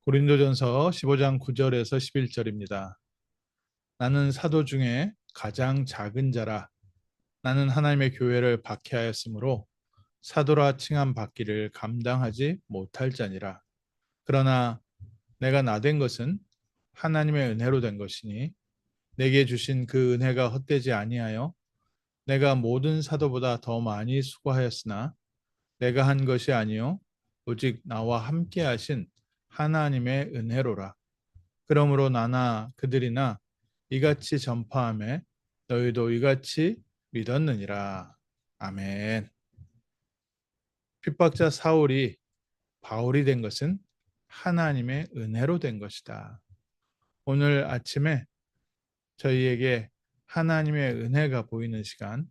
고린도전서 15장 9절에서 11절입니다. 나는 사도 중에 가장 작은 자라. 나는 하나님의 교회를 박해하였으므로 사도라 칭함 받기를 감당하지 못할 자니라. 그러나 내가 나된 것은 하나님의 은혜로 된 것이니 내게 주신 그 은혜가 헛되지 아니하여 내가 모든 사도보다 더 많이 수고하였으나 내가 한 것이 아니요 오직 나와 함께 하신 하나님의 은혜로라. 그러므로 나나 그들이나 이같이 전파하매 너희도 이같이 믿었느니라. 아멘. 핍박자 사울이 바울이 된 것은 하나님의 은혜로 된 것이다. 오늘 아침에 저희에게 하나님의 은혜가 보이는 시간,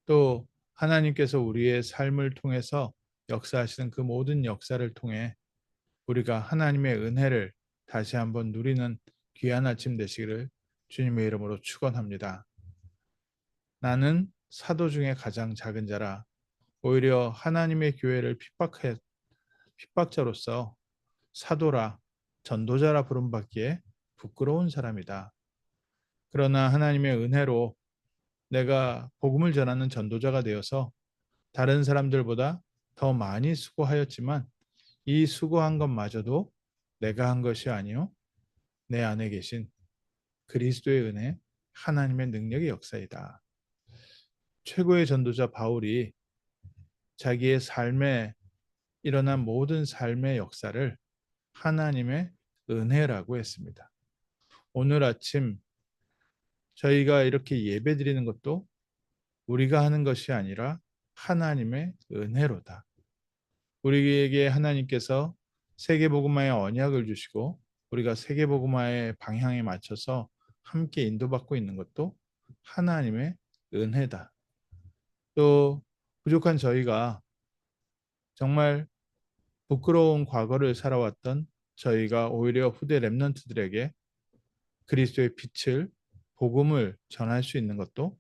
또 하나님께서 우리의 삶을 통해서 역사하시는 그 모든 역사를 통해 우리가 하나님의 은혜를 다시 한번 누리는 귀한 아침 되시기를 주님의 이름으로 축원합니다. 나는 사도 중에 가장 작은 자라. 오히려 하나님의 교회를 핍박자로서 사도라, 전도자라 부름받기에 부끄러운 사람이다. 그러나 하나님의 은혜로 내가 복음을 전하는 전도자가 되어서 다른 사람들보다 더 많이 수고하였지만 이 수고한 것마저도 내가 한 것이 아니요 내 안에 계신 그리스도의 은혜, 하나님의 능력의 역사이다. 최고의 전도자 바울이 자기의 삶에 일어난 모든 삶의 역사를 하나님의 은혜라고 했습니다. 오늘 아침 저희가 이렇게 예배드리는 것도 우리가 하는 것이 아니라 하나님의 은혜로다. 우리에게 하나님께서 세계복음화의 언약을 주시고 우리가 세계복음화의 방향에 맞춰서 함께 인도받고 있는 것도 하나님의 은혜다. 또 부족한 저희가 정말 부끄러운 과거를 살아왔던 저희가 오히려 후대 렘넌트들에게 그리스도의 빛을 복음을 전할 수 있는 것도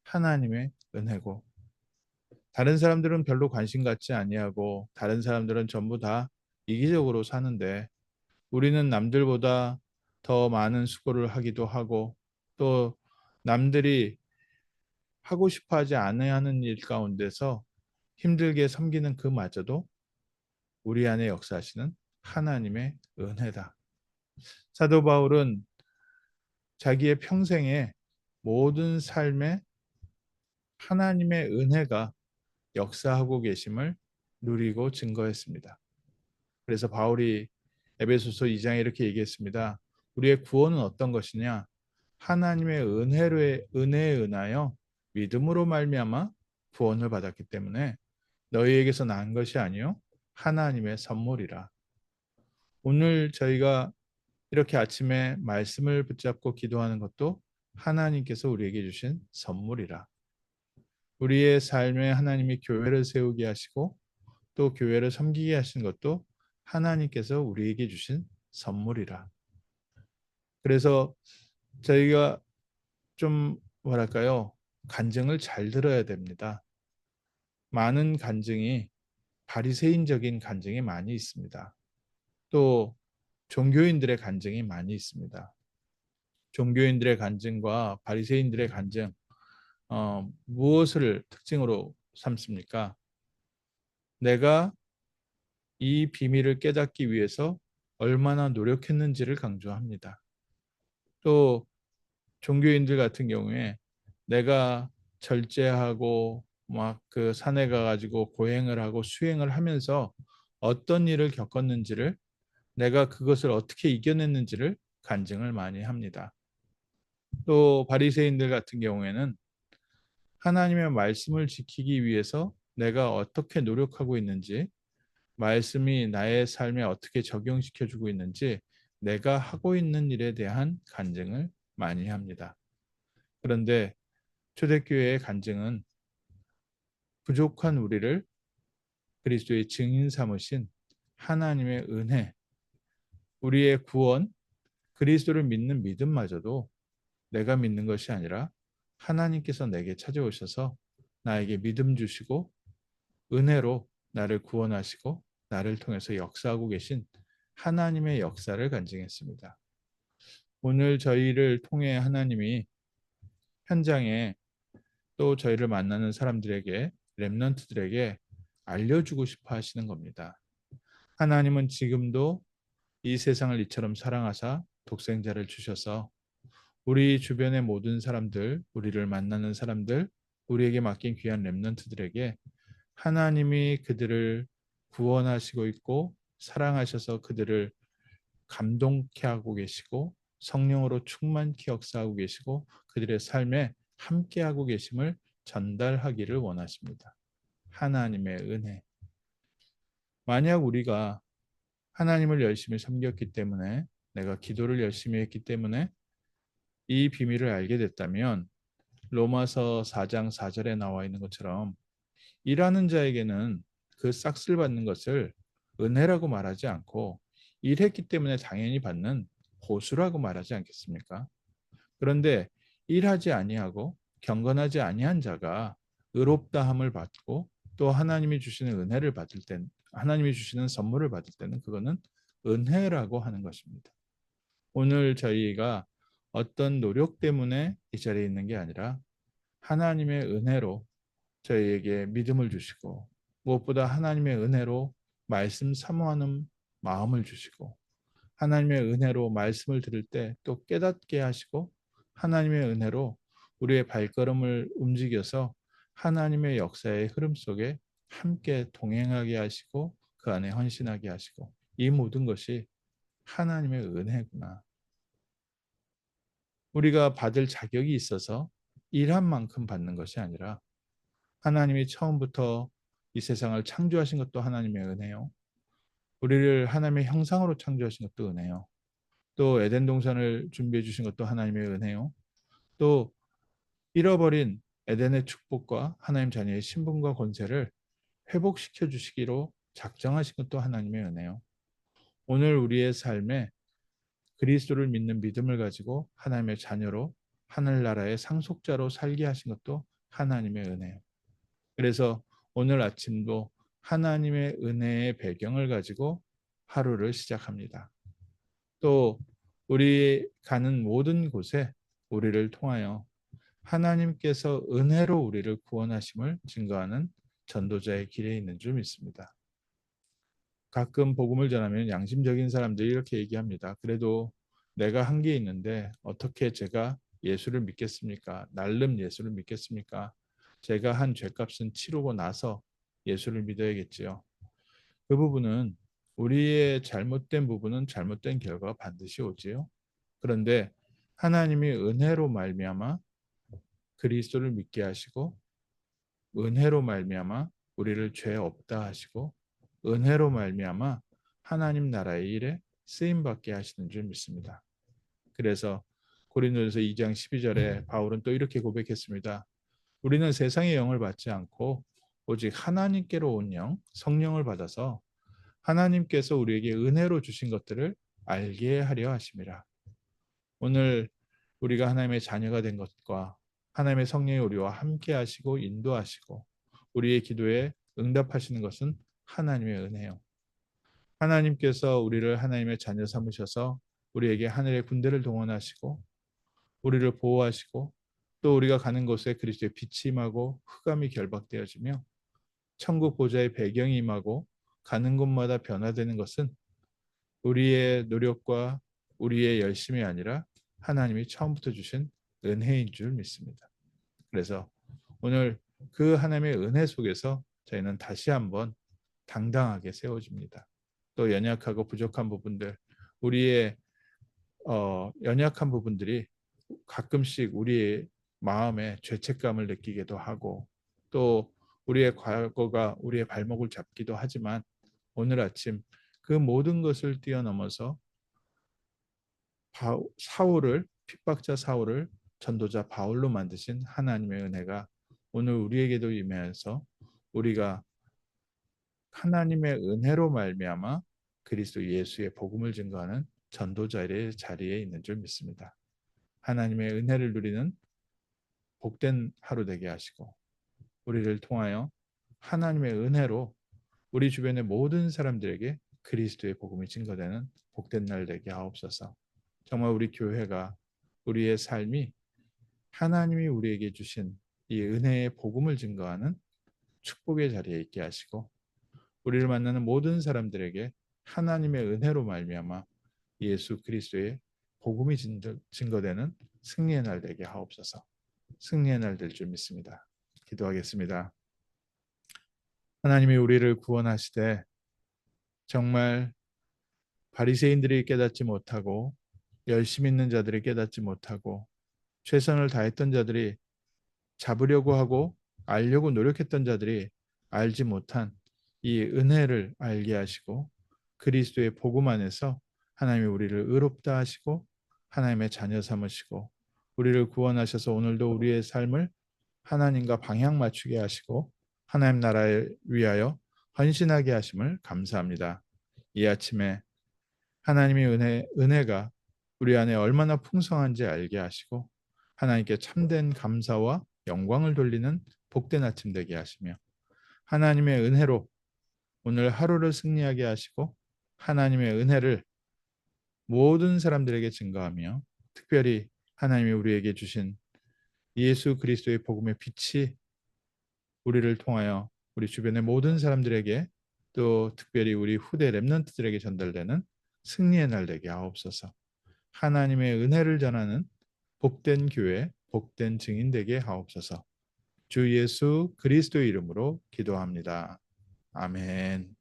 하나님의 은혜고, 다른 사람들은 별로 관심 갖지 아니하고 다른 사람들은 전부 다 이기적으로 사는데 우리는 남들보다 더 많은 수고를 하기도 하고 또 남들이 하고 싶어 하지 않아야 하는 일 가운데서 힘들게 섬기는 그마저도 우리 안에 역사하시는 하나님의 은혜다. 사도 바울은 자기의 평생에 모든 삶에 하나님의 은혜가 역사하고 계심을 누리고 증거했습니다. 그래서 바울이 에베소서 2장에 이렇게 얘기했습니다. 우리의 구원은 어떤 것이냐? 하나님의 은혜에 은하여 믿음으로 말미암아 구원을 받았기 때문에 너희에게서 난 것이 아니요 하나님의 선물이라. 오늘 저희가 이렇게 아침에 말씀을 붙잡고 기도하는 것도 하나님께서 우리에게 주신 선물이라. 우리의 삶에 하나님이 교회를 세우게 하시고 또 교회를 섬기게 하신 것도 하나님께서 우리에게 주신 선물이라. 그래서 저희가 좀 뭐랄까요? 간증을 잘 들어야 됩니다. 많은 간증이 바리새인적인 간증이 많이 있습니다. 또 종교인들의 간증이 많이 있습니다. 종교인들의 간증과 바리새인들의 간증, 무엇을 특징으로 삼습니까? 내가 이 비밀을 깨닫기 위해서 얼마나 노력했는지를 강조합니다. 또 종교인들 같은 경우에 내가 절제하고 막 그 산에 가가지고 고행을 하고 수행을 하면서 어떤 일을 겪었는지를, 내가 그것을 어떻게 이겨냈는지를 간증을 많이 합니다. 또 바리새인들 같은 경우에는 하나님의 말씀을 지키기 위해서 내가 어떻게 노력하고 있는지, 말씀이 나의 삶에 어떻게 적용시켜주고 있는지 내가 하고 있는 일에 대한 간증을 많이 합니다. 그런데 초대교회의 간증은 부족한 우리를 그리스도의 증인 삼으신 하나님의 은혜, 우리의 구원, 그리스도를 믿는 믿음마저도 내가 믿는 것이 아니라 하나님께서 내게 찾아오셔서 나에게 믿음 주시고 은혜로 나를 구원하시고 나를 통해서 역사하고 계신 하나님의 역사를 간증했습니다. 오늘 저희를 통해 하나님이 현장에 또 저희를 만나는 사람들에게, 렘넌트들에게 알려주고 싶어 하시는 겁니다. 하나님은 지금도 이 세상을 이처럼 사랑하사 독생자를 주셔서 우리 주변의 모든 사람들, 우리를 만나는 사람들, 우리에게 맡긴 귀한 렘넌트들에게 하나님이 그들을 구원하시고 있고 사랑하셔서 그들을 감동케 하고 계시고 성령으로 충만케 역사하고 계시고 그들의 삶에 함께하고 계심을 전달하기를 원하십니다. 하나님의 은혜. 만약 우리가 하나님을 열심히 섬겼기 때문에 내가 기도를 열심히 했기 때문에 이 비밀을 알게 됐다면 로마서 4장 4절에 나와 있는 것처럼 일하는 자에게는 그 싹쓸 받는 것을 은혜라고 말하지 않고 일했기 때문에 당연히 받는 보수라고 말하지 않겠습니까? 그런데 일하지 아니하고 경건하지 아니한 자가 의롭다함을 받고 또 하나님이 주시는 은혜를 받을 땐 하나님이 주시는 선물을 받을 때는 그거는 은혜라고 하는 것입니다. 오늘 저희가 어떤 노력 때문에 이 자리에 있는 게 아니라 하나님의 은혜로 저희에게 믿음을 주시고 무엇보다 하나님의 은혜로 말씀 사모하는 마음을 주시고 하나님의 은혜로 말씀을 들을 때 또 깨닫게 하시고 하나님의 은혜로 우리의 발걸음을 움직여서 하나님의 역사의 흐름 속에 함께 동행하게 하시고 그 안에 헌신하게 하시고 이 모든 것이 하나님의 은혜구나. 우리가 받을 자격이 있어서 일한 만큼 받는 것이 아니라 하나님이 처음부터 이 세상을 창조하신 것도 하나님의 은혜요. 우리를 하나님의 형상으로 창조하신 것도 은혜요. 또 에덴 동산을 준비해 주신 것도 하나님의 은혜요. 또 잃어버린 에덴의 축복과 하나님 자녀의 신분과 권세를 회복시켜 주시기로 작정하신 것도 하나님의 은혜요. 오늘 우리의 삶에 그리스도를 믿는 믿음을 가지고 하나님의 자녀로 하늘나라의 상속자로 살게 하신 것도 하나님의 은혜요. 그래서 오늘 아침도 하나님의 은혜의 배경을 가지고 하루를 시작합니다. 또 우리 가는 모든 곳에 우리를 통하여 하나님께서 은혜로 우리를 구원하심을 증거하는 전도자의 길에 있는 줄 믿습니다. 가끔 복음을 전하면 양심적인 사람들이 이렇게 얘기합니다. 그래도 내가 한 게 있는데 어떻게 제가 예수를 믿겠습니까? 날름 예수를 믿겠습니까? 제가 한 죄값은 치르고 나서 예수를 믿어야겠지요. 그 부분은 우리의 잘못된 부분은 잘못된 결과가 반드시 오지요. 그런데 하나님이 은혜로 말미암아 그리스도를 믿게 하시고 은혜로 말미암아 우리를 죄 없다 하시고 은혜로 말미암아 하나님 나라의 일에 쓰임 받게 하시는 줄 믿습니다. 그래서 고린도전서 2장 12절에 바울은 또 이렇게 고백했습니다. 우리는 세상의 영을 받지 않고 오직 하나님께로 온 영, 성령을 받아서 하나님께서 우리에게 은혜로 주신 것들을 알게 하려 하심이라. 오늘 우리가 하나님의 자녀가 된 것과 하나님의 성령이 우리와 함께 하시고 인도하시고 우리의 기도에 응답하시는 것은 하나님의 은혜요. 하나님께서 우리를 하나님의 자녀 삼으셔서 우리에게 하늘의 군대를 동원하시고 우리를 보호하시고 또 우리가 가는 곳에 그리스도의 빛이 임하고 흑암이 결박되어지며 천국 보좌의 배경이 임하고 가는 곳마다 변화되는 것은 우리의 노력과 우리의 열심이 아니라 하나님이 처음부터 주신 은혜인 줄 믿습니다. 그래서 오늘 그 하나님의 은혜 속에서 저희는 다시 한번 당당하게 세워집니다. 또 연약하고 부족한 부분들, 우리의 연약한 부분들이 가끔씩 우리의 마음에 죄책감을 느끼기도 하고 또 우리의 과거가 우리의 발목을 잡기도 하지만 오늘 아침 그 모든 것을 뛰어넘어서 사울을 핍박자 사울을 전도자 바울로 만드신 하나님의 은혜가 오늘 우리에게도 임하여서 우리가 하나님의 은혜로 말미암아 그리스도 예수의 복음을 증거하는 전도자의 자리에 있는 줄 믿습니다. 하나님의 은혜를 누리는 복된 하루 되게 하시고 우리를 통하여 하나님의 은혜로 우리 주변의 모든 사람들에게 그리스도의 복음이 증거되는 복된 날 되게 하옵소서. 정말 우리 교회가 우리의 삶이 하나님이 우리에게 주신 이 은혜의 복음을 증거하는 축복의 자리에 있게 하시고 우리를 만나는 모든 사람들에게 하나님의 은혜로 말미암아 예수 그리스도의 복음이 증거되는 승리의 날 되게 하옵소서. 승리의 날 될 줄 믿습니다. 기도하겠습니다. 하나님이 우리를 구원하시되 정말 바리새인들이 깨닫지 못하고 열심 있는 자들이 깨닫지 못하고 최선을 다했던 자들이 잡으려고 하고 알려고 노력했던 자들이 알지 못한 이 은혜를 알게 하시고 그리스도의 복음 안에서 하나님이 우리를 의롭다 하시고 하나님의 자녀 삼으시고 우리를 구원하셔서 오늘도 우리의 삶을 하나님과 방향 맞추게 하시고 하나님 나라를 위하여 헌신하게 하심을 감사합니다. 이 아침에 하나님의 은혜가 우리 안에 얼마나 풍성한지 알게 하시고 하나님께 참된 감사와 영광을 돌리는 복된 아침 되게 하시며 하나님의 은혜로 오늘 하루를 승리하게 하시고 하나님의 은혜를 모든 사람들에게 증거하며 특별히 하나님이 우리에게 주신 예수 그리스도의 복음의 빛이 우리를 통하여 우리 주변의 모든 사람들에게 또 특별히 우리 후대 렘넌트들에게 전달되는 승리의 날 되게 하옵소서. 하나님의 은혜를 전하는 복된 교회, 복된 증인 되게 하옵소서. 주 예수 그리스도의 이름으로 기도합니다. 아멘.